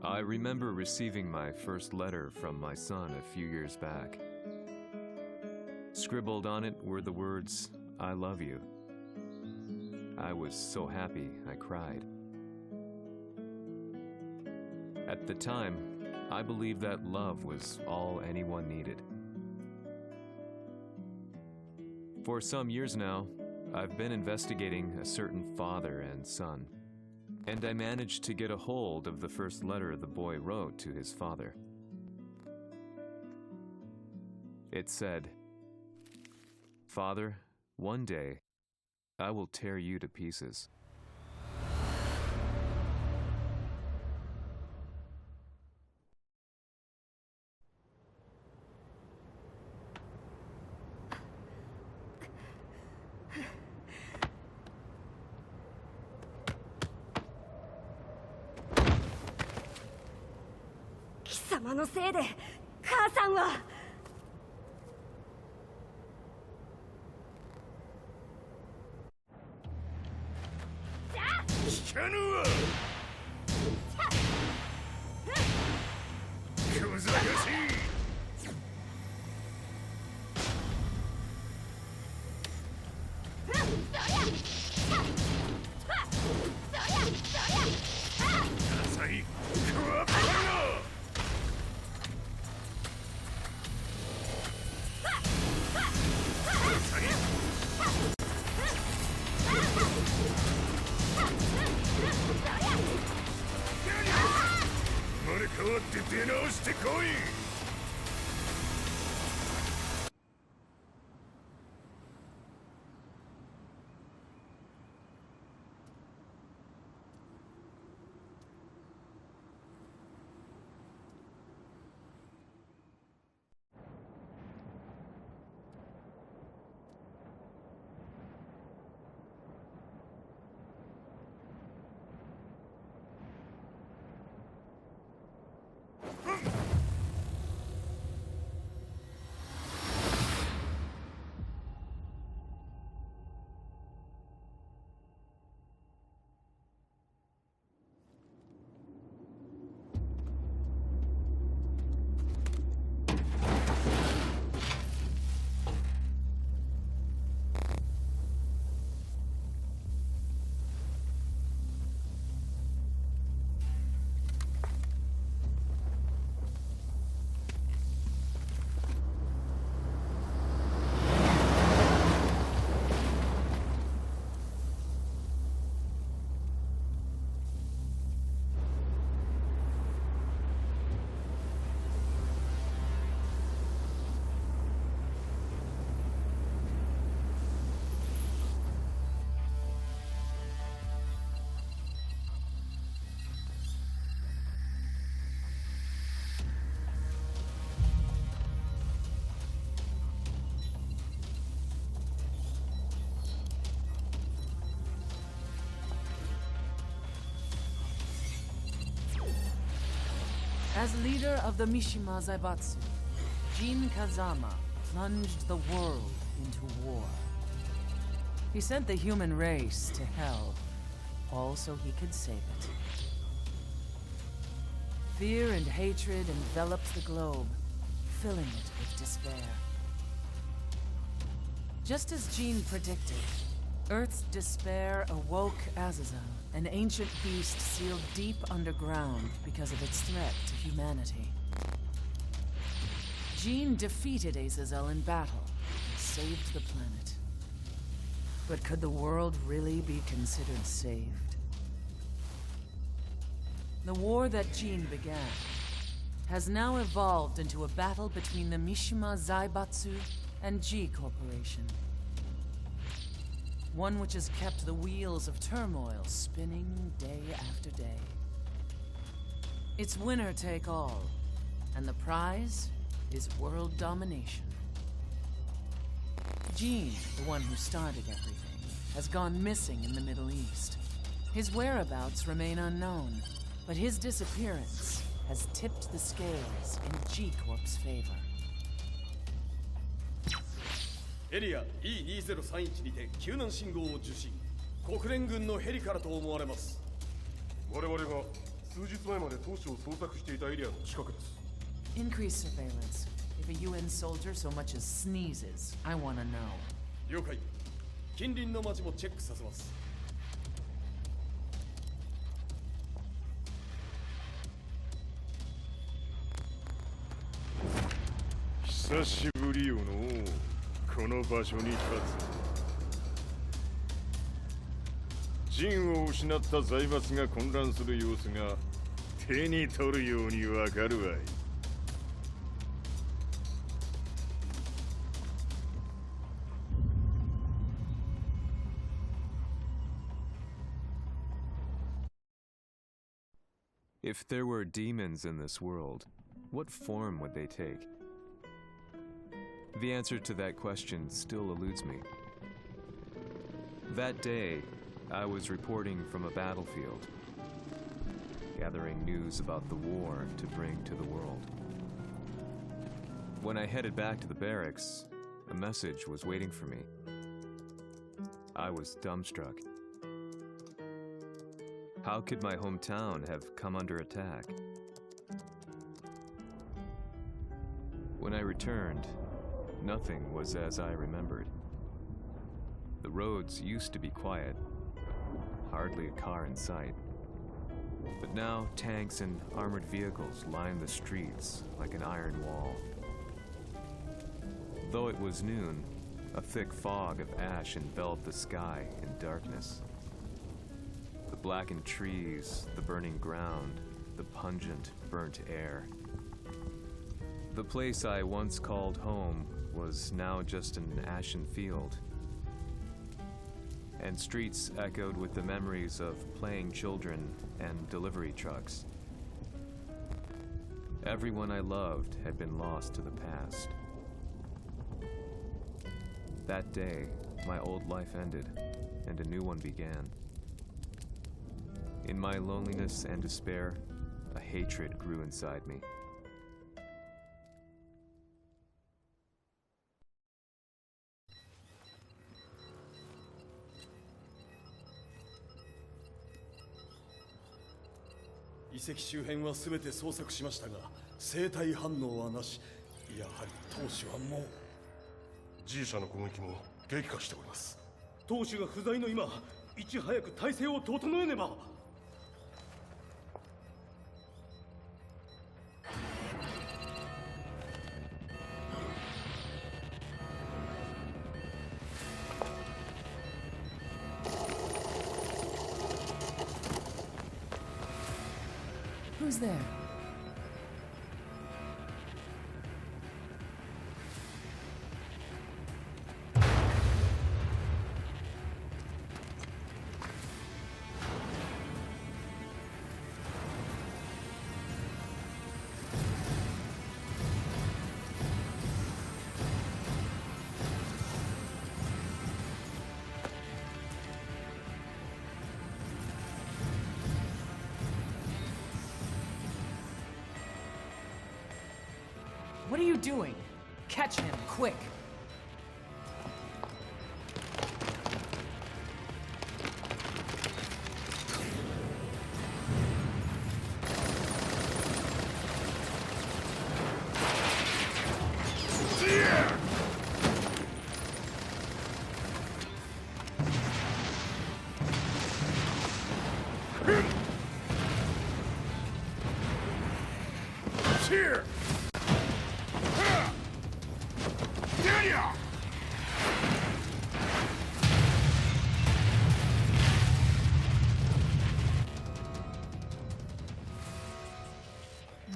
I remember receiving my first letter from my son a few years back. Scribbled on it were the words, "I love you." I was so happy I cried. At the time, I believed that love was all anyone needed. For some years now, I've been investigating a certain father and son, and I managed to get a hold of the first letter the boy wrote to his father. It said, "Father, one day, I will tear you to pieces." "貴様のせいで母さんは..." 聞かぬわ。小賢しい。浅いクワッパロ。生まれ変わって出直してこい。As leader of the Mishima Zaibatsu, Jin Kazama plunged the world into war. He sent the human race to hell, all so he could save it. Fear and hatred enveloped the globe, filling it with despair. Just as Jin predicted, Earth's despair awoke Azazel, an ancient beast sealed deep underground because of its threat to humanity. Jin defeated Azazel in battle and saved the planet. But could the world really be considered saved? The war that Jin began has now evolved into a battle between the Mishima Zaibatsu and G Corporation. One which has kept the wheels of turmoil spinning day after day. It's winner take all, and the prize is world domination. Jin, the one who started everything, has gone missing in the Middle East. His whereabouts remain unknown, but his disappearance has tipped the scales in G Corp's favor. エリア E2031 にて救難信号を受信。国連軍のヘリからと思われます。我々が数日前まで当初を捜索していたエリアの近くです。 Increase surveillance. If a UN soldier so much as sneezes, I want to know. 了解。近隣の町もチェックさせます。久しぶりよのこの場所に立つ。陣を失った財閥が混乱する様子が手に取るようにわかるわい。If there were demons in this world, what form would they take? The answer to that question still eludes me. That day, I was reporting from a battlefield, gathering news about the war to bring to the world. When I headed back to the barracks, a message was waiting for me. I was dumbstruck. How could my hometown have come under attack? When I returned, nothing was as I remembered. The roads used to be quiet, hardly a car in sight. But now tanks and armored vehicles line the streets like an iron wall. Though it was noon, a thick fog of ash enveloped the sky in darkness. The blackened trees, the burning ground, the pungent, burnt air. The place I once called home was now just an ashen field. And streets echoed with the memories of playing children and delivery trucks. Everyone I loved had been lost to the past. That day, my old life ended, and a new one began. In my loneliness and despair, a hatred grew inside me. "遺跡周辺は全て捜索しましたが、生体反応はなし。やはり当主はもう。G 社の攻撃も激化しております。当主が不在の今、いち早く体制を整えねば。Who's there? What are you doing? Catch him, quick! Here!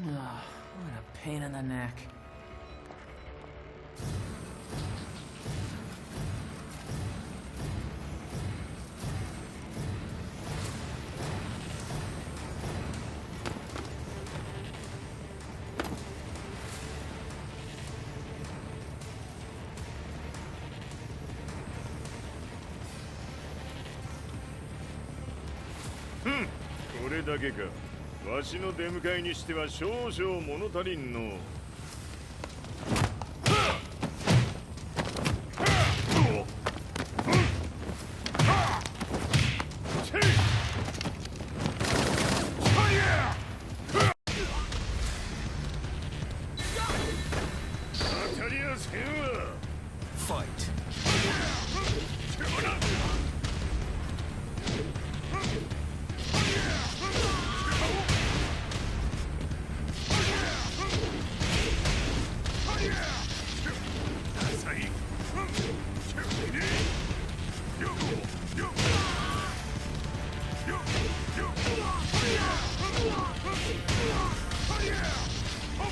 What a pain in the neck. Hmm. これだけか。わしの出迎えにしては少々物足りんの。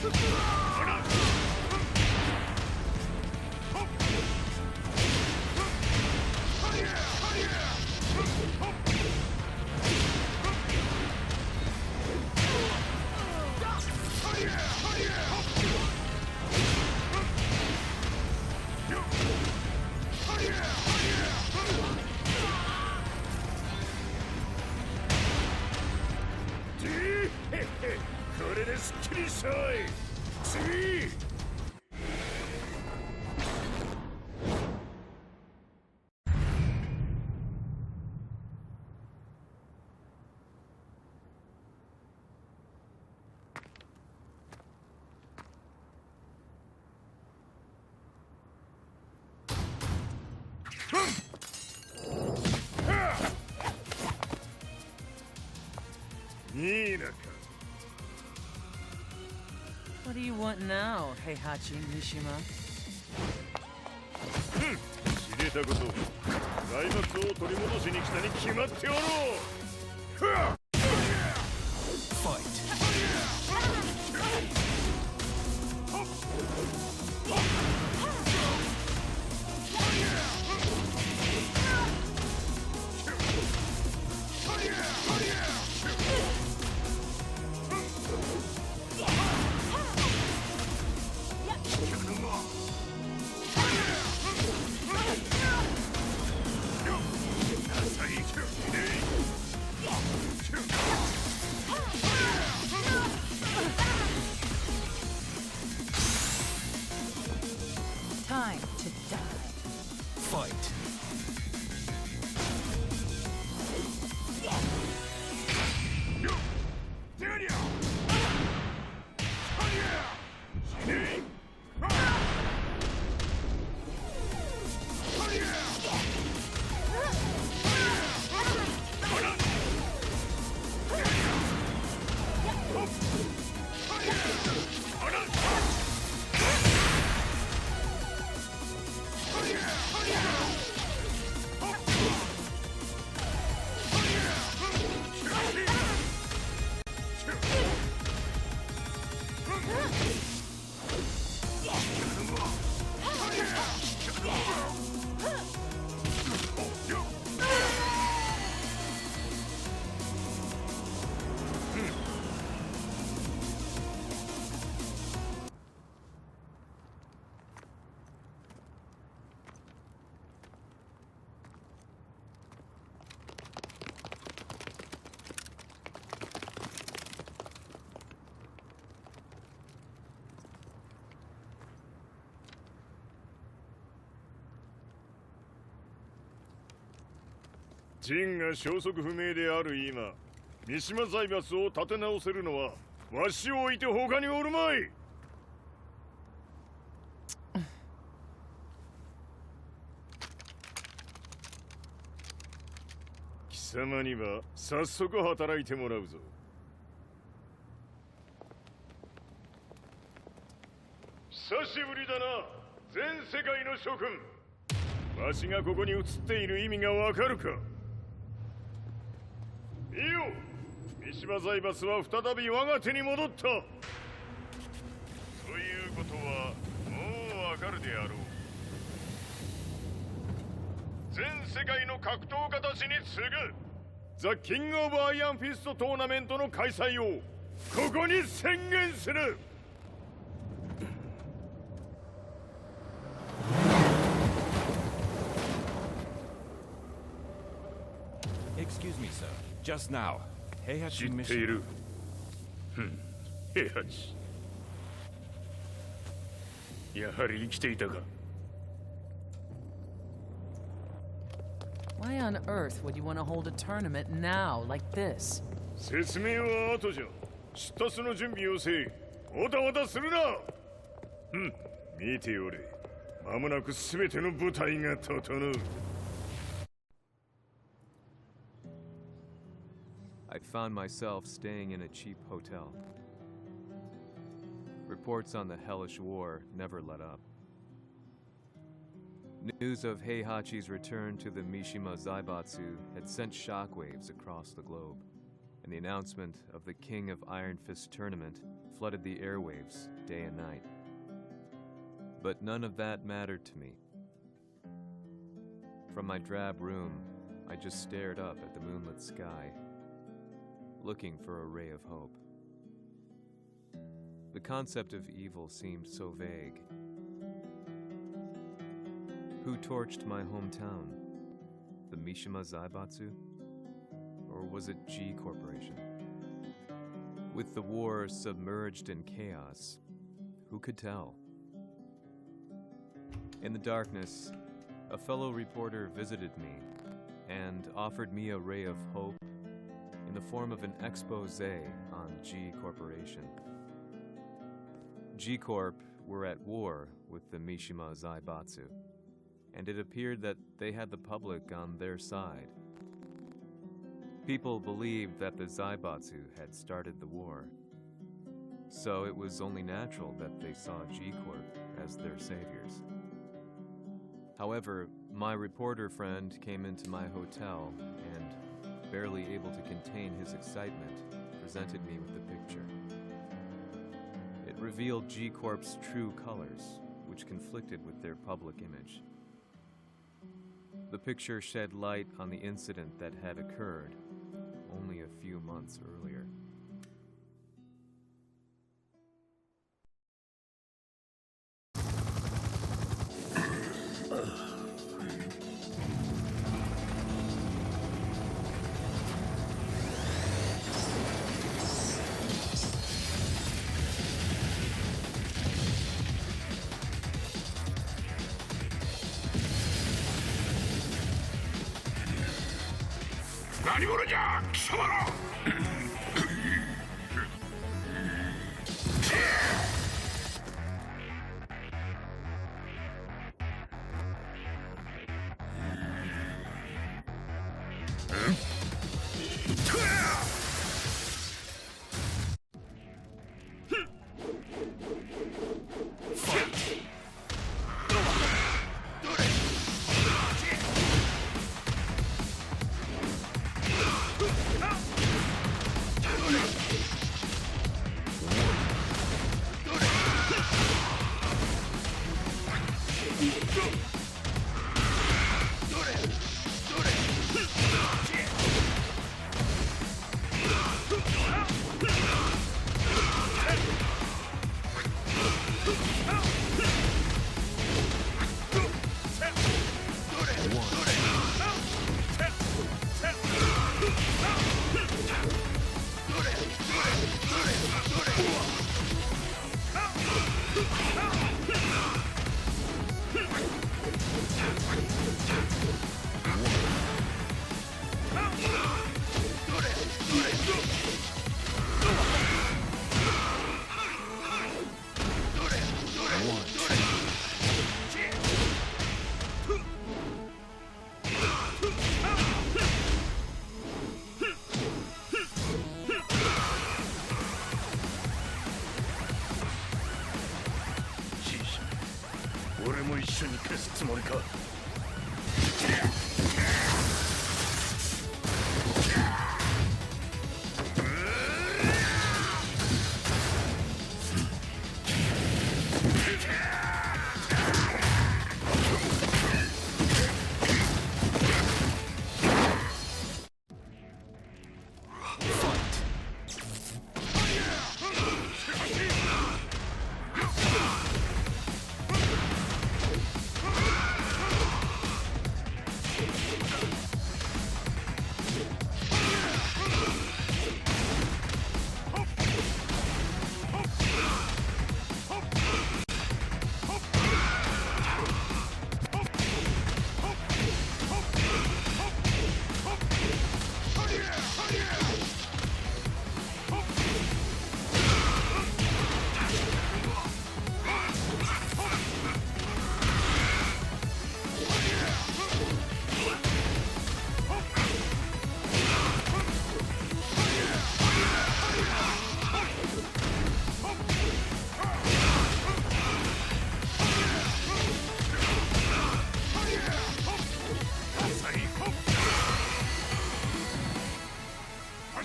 これですっきりしたい。次。いいなか。What do you want now, Heihachi Mishima? 知れたこと、財閥を取り戻しに来たに決まっておろう。Time to die. Fight.ジンが消息不明である今、三島財閥を立て直せるのはわしを置いて他におるまい。貴様には早速働いてもらうぞ。久しぶりだな、全世界の諸君。わしがここに映っている意味がわかるか。いいよ、三島財閥は再び我が手に戻った。ということはもうわかるであろう。全世界の格闘家たちに次ぐザ・キング・オブ・アイアンフィストトーナメントの開催をここに宣言する。Excuse me, sir. Just now, 知 Heihachi ってい Mishima. る。平八。やはり生きていたか。Why on earth would you want to hold a tournament now, like this? 説明は後じゃ。出立の準備をせい。おたおたするな。見ておれ。間もなく全ての部隊が整う。I found myself staying in a cheap hotel. Reports on the hellish war never let up. News of Heihachi's return to the Mishima Zaibatsu had sent shockwaves across the globe. and the announcement of the King of Iron Fist tournament flooded the airwaves day and night. But none of that mattered to me. From my drab room, I just stared up at the moonlit sky, looking for a ray of hope. The concept of evil seemed so vague. Who torched my hometown? The Mishima Zaibatsu? Or was it G Corporation? With the war submerged in chaos, who could tell? In the darkness, a fellow reporter visited me and offered me a ray of hope in the form of an expose on G Corporation. G Corp were at war with the Mishima Zaibatsu, and it appeared that they had the public on their side. People believed that the Zaibatsu had started the war, so it was only natural that they saw G Corp as their saviors. However, my reporter friend came into my hotel and, barely able to contain his excitement, presented me with the picture. It revealed G Corp's true colors, which conflicted with their public image. The picture shed light on the incident that had occurred only a few months earlier.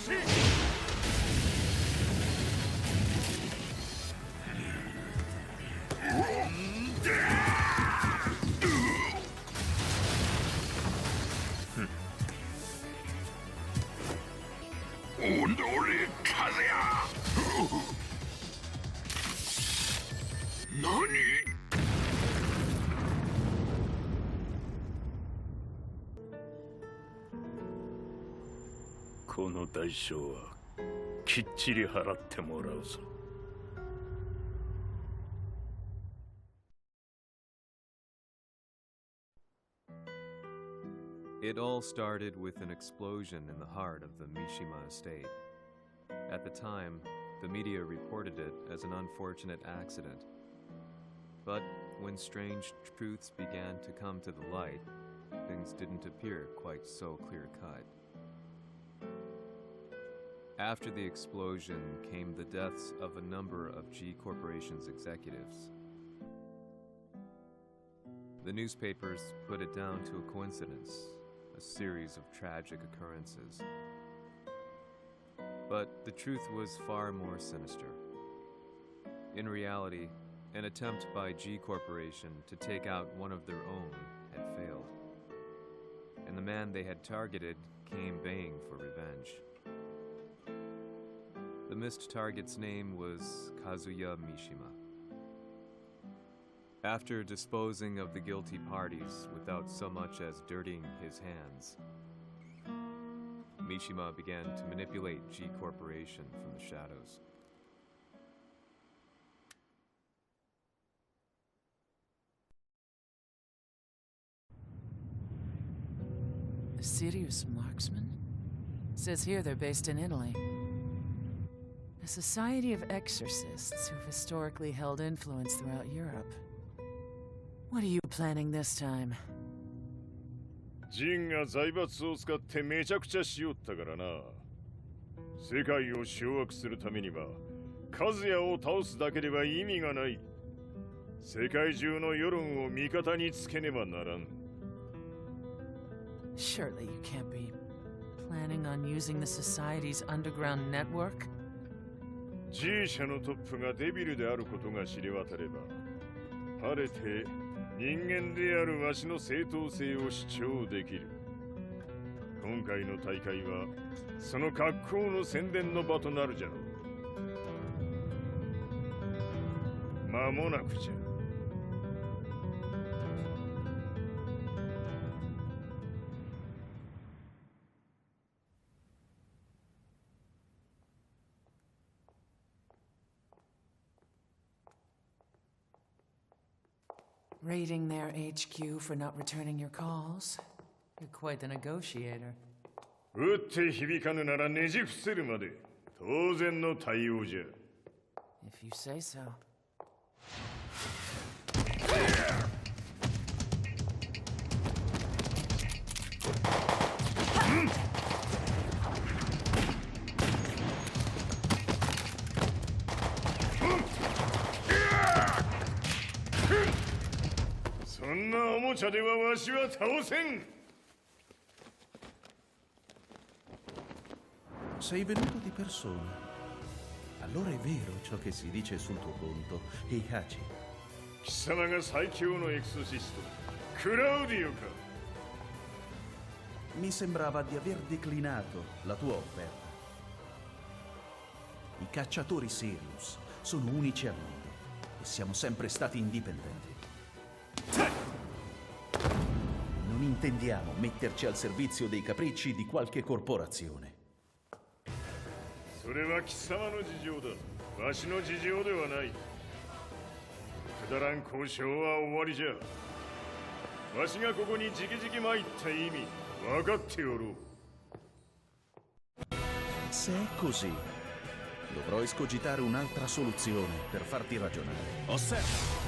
See? 오늘의 카드야! 너니? この代償はきっちり払ってもらうぞ。It all started with an explosion in the heart of the Mishima estate. At the time, the media reported it as an unfortunate accident. But when strange truths began to come to the light, things didn't appear quite so clear-cut. After the explosion came the deaths of a number of G Corporation's executives. The newspapers put it down to a coincidence, a series of tragic occurrences. But the truth was far more sinister. In reality, an attempt by G Corporation to take out one of their own had failed, and the man they had targeted came baying for revenge. The missed target's name was Kazuya Mishima. After disposing of the guilty parties without so much as dirtying his hands, Mishima began to manipulate G Corporation from the shadows. A serious marksman? Says here they're based in Italy. A society of exorcists who've historically held influence throughout Europe. What are you planning this time? ジンが財閥を使ってめちゃくちゃしよったからな。世界を掌握するためには、カズヤを倒すだけでは意味がない。世界中の世論を味方につけねばならん。Surely you can't be planning on using the society's underground network? G 社のトップがデビルであることが知れ渡れば、晴れて人間であるわしの正当性を主張できる。今回の大会はその格好の宣伝の場となるじゃろう。間もなくじゃ。Raiding their HQ for not returning your calls? You're quite the negotiator. 撃って響かぬならねじ伏せるまで当然の対応じゃ。If you say so. Sei venuto di persona. Allora è vero ciò che si dice sul tuo conto, Heihachi. 貴様が最強のエクソシスト、クラウディオか。Mi sembrava di aver declinato la tua offerta. I cacciatori Sirius sono unici al mondo e siamo sempre stati indipendenti. Non intendiamo metterci al servizio dei capricci di qualche corporazione. それは貴様の事情だ。わしの事情ではない。くだらん交渉は終わりじゃ。わしがここに直々参った意味分かっておろう。Se è così, dovrò escogitare un'altra soluzione per farti ragionare. Osserva!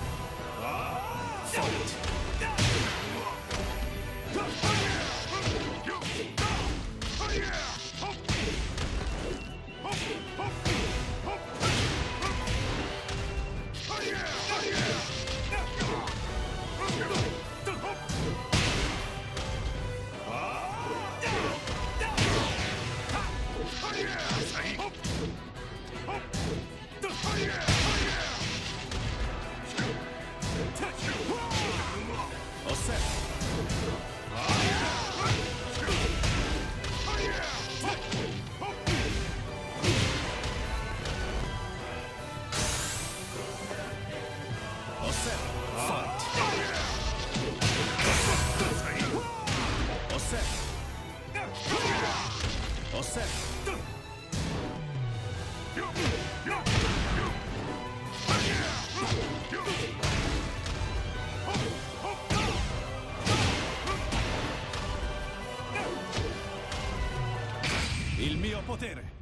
Il mio potere!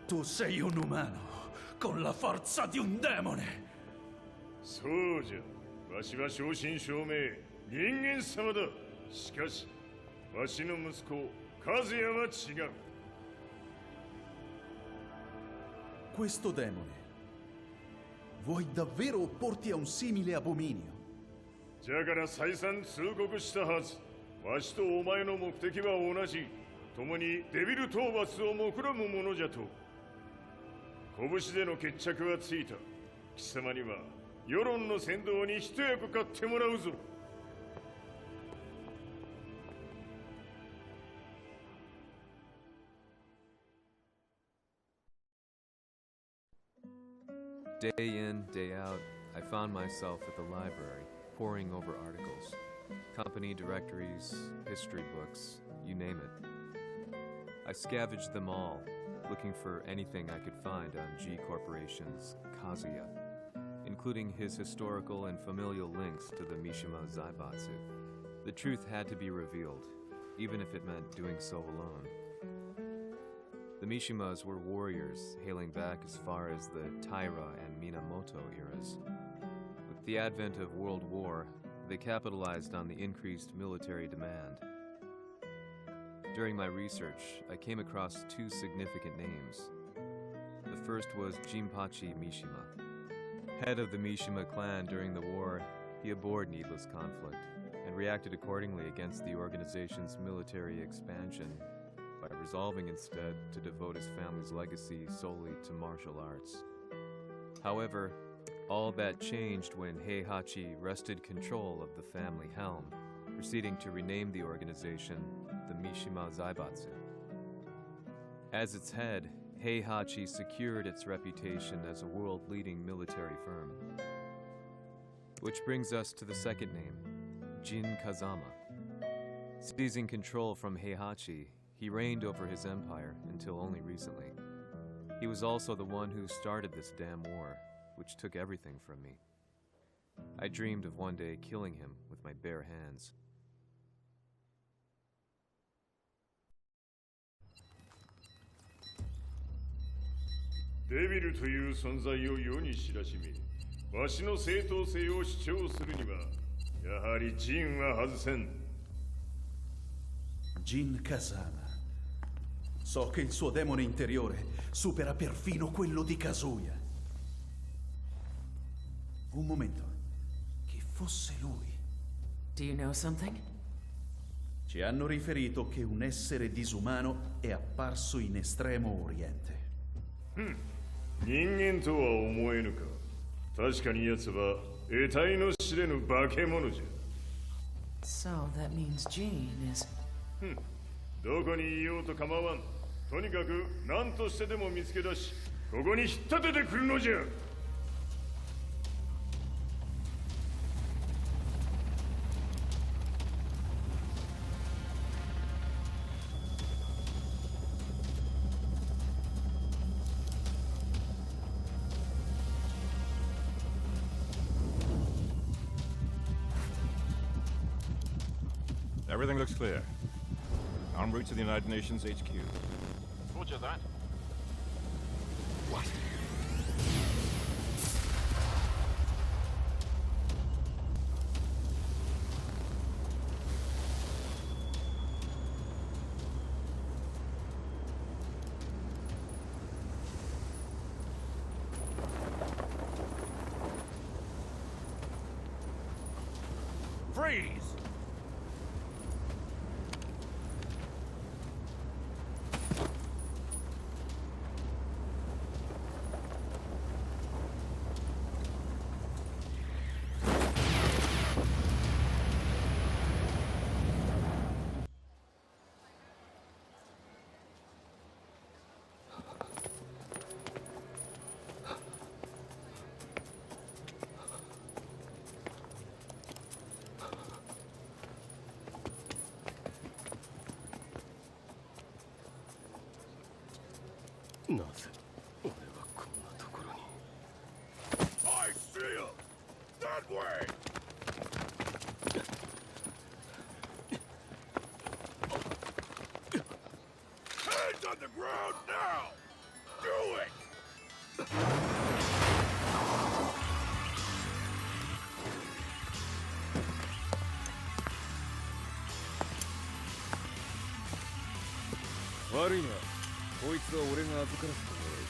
Tu sei un umano, con la forza di un demone! そうじゃ。わしは正真正銘人間様だ。しかしわしの息子和也は違う。 Questo demone, vuoi davvero opporti a un simile abominio? じゃから再三通告したはず。わしとお前の目的は同じ。共にデビル討伐を目論むものじゃと。拳での決着はついた。貴様には世論の先導に一役買ってもらうぞ。 Day in, day out, I found myself at the library, poring over articles, company directories, history books, you name it. I scavenged them all, looking for anything I could find on G Corporation's Kazuya, including his historical and familial links to the Mishima Zaibatsu. The truth had to be revealed, even if it meant doing so alone. The Mishimas were warriors hailing back as far as the Taira and Minamoto eras. With the advent of World War, they capitalized on the increased military demand. During my research, I came across two significant names. The first was Jinpachi Mishima. Head of the Mishima clan during the war, he abhorred needless conflict and reacted accordingly against the organization's military expansion by resolving instead to devote his family's legacy solely to martial arts. However, all that changed when Heihachi wrested control of the family helm, proceeding to rename the organization the Mishima Zaibatsu. As its head, Heihachi secured its reputation as a world-leading military firm. Which brings us to the second name, Jin Kazama. Seizing control from Heihachi, he reigned over his empire until only recently. He was also the one who started this damn war, which took everything from me. I dreamed of one day killing him with my bare hands. Devil という存在を世に知らしめ、わしの正当性を主張するには、やはりジンは外せん。 Jin Kazama. So che il suo demone interiore supera perfino quello di Kazuya. Un momento. Chi fosse lui? Do you know something? Ci hanno riferito che un essere disumano è apparso in Estremo Oriente. 人間とは思えぬか。確かに奴は得体の知れぬ化け物じゃ。 So that means Jean is... どこにいようと構わん。とにかく何としてでも見つけ出し、ここに引っ立ててくるのじゃ。 Everything looks clear. En route to the United Nations HQ. Roger that. What? Freeze! なぜ俺はこんなところに。 I see him! That way! Hands on the ground now! Do it! 悪いな、こいつは俺が預からせてもらう。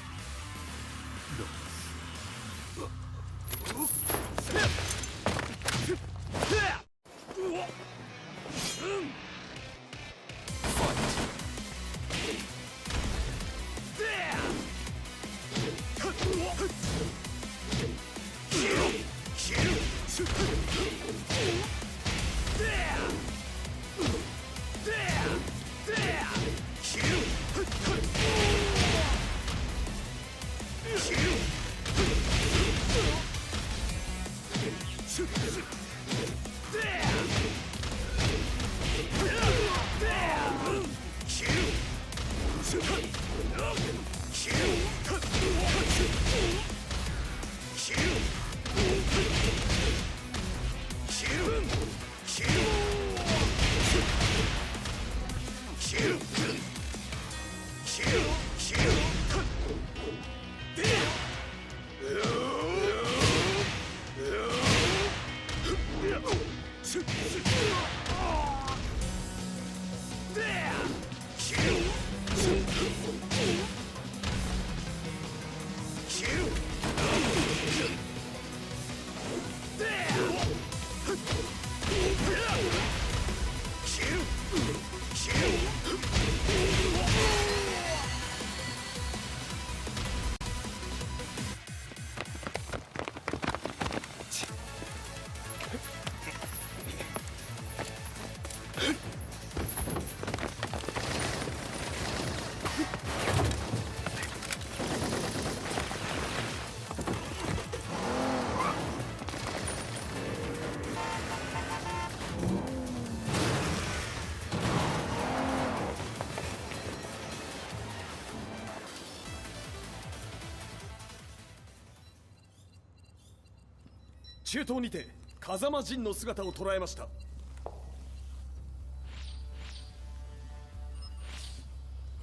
中東にて風間陣の姿を捉えました。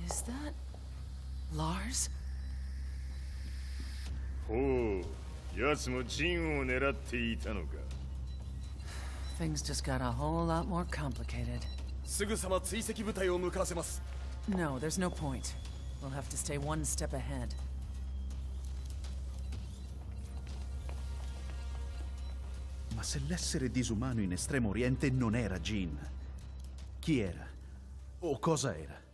Is that Lars? ほう、奴も陣を狙っていたのか。 Things just got a whole lot more complicated. すぐさま追跡部隊を向かわせます。 No, there's no point. We'll have to stay one step ahead. Ma se l'essere disumano in Estremo Oriente non era Jin, chi era? O cosa era?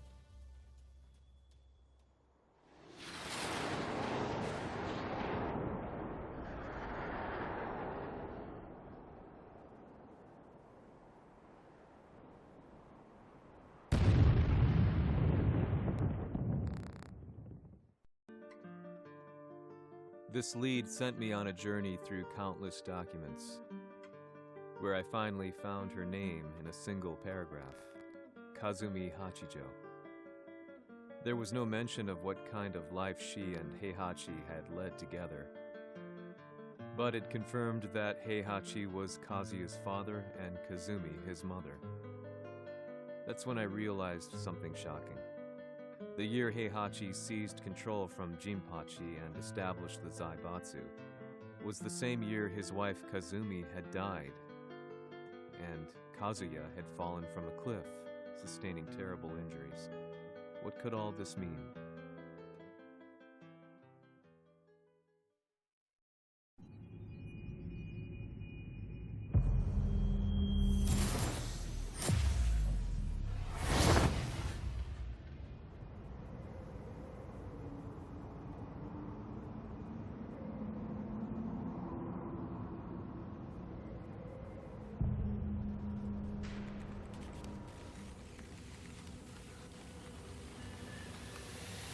This lead sent me on a journey through countless documents, where I finally found her name in a single paragraph, Kazumi Hachijo. There was no mention of what kind of life she and Heihachi had led together, but it confirmed that Heihachi was Kazuya's father and Kazumi his mother. That's when I realized something shocking. The year Heihachi seized control from Jinpachi and established the Zaibatsu was the same year his wife Kazumi had died, and Kazuya had fallen from a cliff, sustaining terrible injuries. What could all this mean?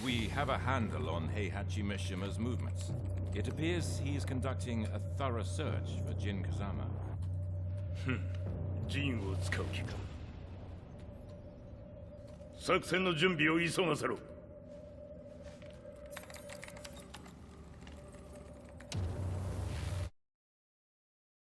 We have a handle on Heihachi Mishima's movements. It appears he is conducting a thorough search for Jin Kazama. 陣を使う気か。作戦の準備を急がせろ。